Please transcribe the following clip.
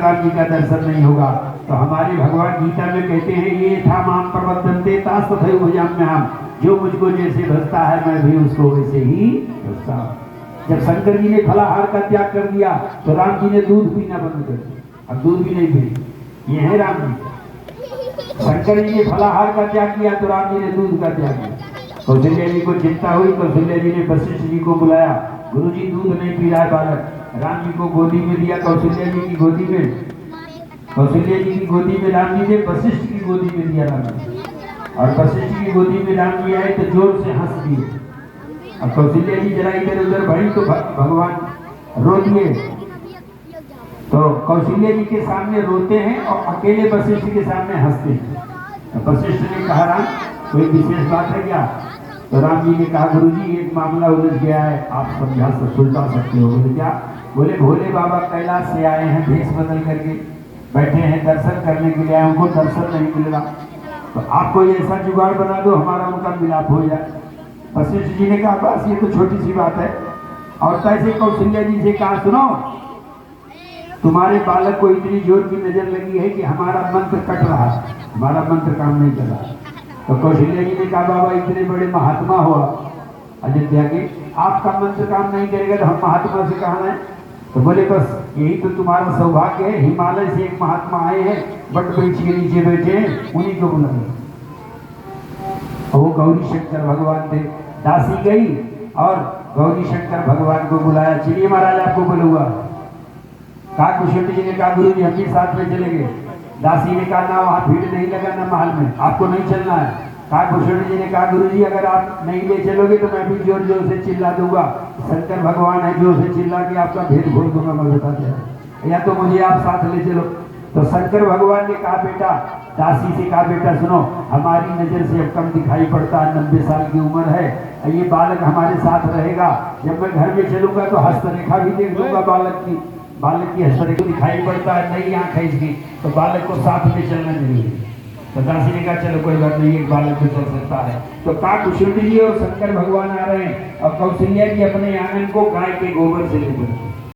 राम जी का दर्शन नहीं होगा। तो हमारे भगवान गीता में कहते हैं ये था माम प्रबद्धन्ते तास तथैव भजाम्यहम्, जो मुझको जैसे भजता है मैं भी उसको वैसे ही भजता हूँ। जब शंकर जी ने फलाहार का त्याग कर दिया तो राम जी ने दूध पीना बंद कर दिया, अब दूध भी नहीं पी। ये है राम जी। शंकर जी ने फलाहार का त्याग किया तो राम जी ने दूध का त्याग किया। कौशल्या जी को चिंता हुई, कौशल्या जी ने वशिष्ठ जी को बुलाया, गुरु जी दूध नहीं पी रहा है बालक। राम जी को गोदी में दिया, कौशल्या जी की गोदी में, कौशल्या जी की गोदी में राम जी ने वशिष्ठ की गोदी में दिया राम जी, और वशिष्ठ की गोदी में राम जी आए तो जोर से हंस दिए। अब कौशल्या जी जरा इधर उधर भरी तो भगवान रो दिए। तो कौशल्या जी के सामने रोते हैं और अकेले वशिष्ठ के सामने हंसते हैं। तो वशिष्ठ ने कहा राम कोई विशेष बात है क्या? तो राम जी ने कहा गुरु जी एक मामला उलझ गया है, आप समझा सुलझा सकते हो। बोले क्या? बोले भोले बाबा कैलाश से आए हैं भेष बदल करके, बैठे हैं दर्शन करने के लिए आए, उनको दर्शन नहीं मिल रहा, तो आप कोई ऐसा जुगाड़ बना दो हमारा उनका मिलाप हो जाए। वशिष्ठ जी ने कहा बस ये तो छोटी सी बात है। और कैसे कौशल्या जी से कहा सुनो तुम्हारे बालक को इतनी जोर की नजर लगी है कि हमारा मंत्र कट रहा है, हमारा मंत्र काम नहीं कर रहा। तो कौशल्या जी ने कहा बाबा इतने बड़े महात्मा हो अयोध्या के, आपका मंत्र काम नहीं करेगा तो हम महात्मा से कहा है? तो बोले बस यही तो तुम्हारा सौभाग्य है, हिमालय से एक महात्मा आए हैं, बट वृक्ष के नीचे बैठे हैं, उन्हीं को बुलाए। वो गौरी शंकर भगवान थे। दासी गई और गौरी शंकर भगवान को बुलाया, चलिए महाराज आपको बुलूंगा। कहा कुशल जी ने कहा गुरु जी हम भी साथ में चले गए। दासी ने कहा ना वहाँ भीड़ नहीं लगा ना महल में, आपको नहीं चलना है। कहा कुशल जी ने कहा गुरु जी अगर आप नहीं ले चलोगे तो मैं भी जोर जोर से चिल्ला दूंगा, शंकर भगवान है जोर से चिल्ला के आपका भेद खोल दूंगा मैं बताते हैं, या तो मुझे आप साथ ले चलो। तो शंकर भगवान ने कहा बेटा, दासी से कहा बेटा सुनो हमारी नजर से अब कम दिखाई पड़ता है, 90 साल की उम्र है, ये बालक हमारे साथ रहेगा, जब मैं घर में चलूंगा तो हस्तरेखा भी देख लूंगा बालक की हस्तरेखा दिखाई पड़ता है, नई आंख है इसकी, तो बालक को साथ में चलना चाहिए। तो दासी ने कहा चलो कोई बात नहीं एक बालक भी चल सकता है। तो कहा कुशल जी और शंकर भगवान आ रहे हैं और कौशल्या जी अपने आंगन को गाय के गोबर से लेकर